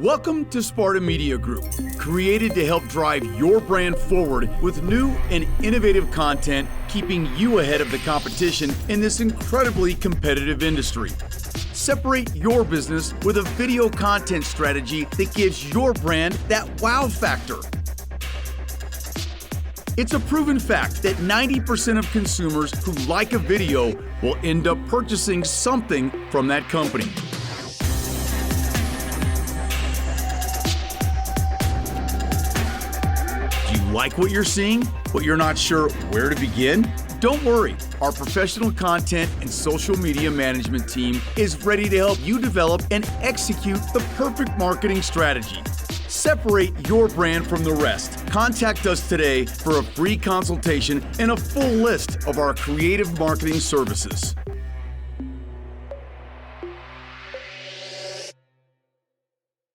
Welcome to Sparta Media Group, created to help drive your brand forward with new and innovative content, keeping you ahead of the competition in this incredibly competitive industry. Separate your business with a video content strategy that gives your brand that wow factor. It's a proven fact that 90% of consumers who like a video will end up purchasing something from that company. Like what you're seeing, but you're not sure where to begin? Don't worry. Our professional content and social media management team is ready to help you develop and execute the perfect marketing strategy. Separate your brand from the rest. Contact us today for a free consultation and a full list of our creative marketing services.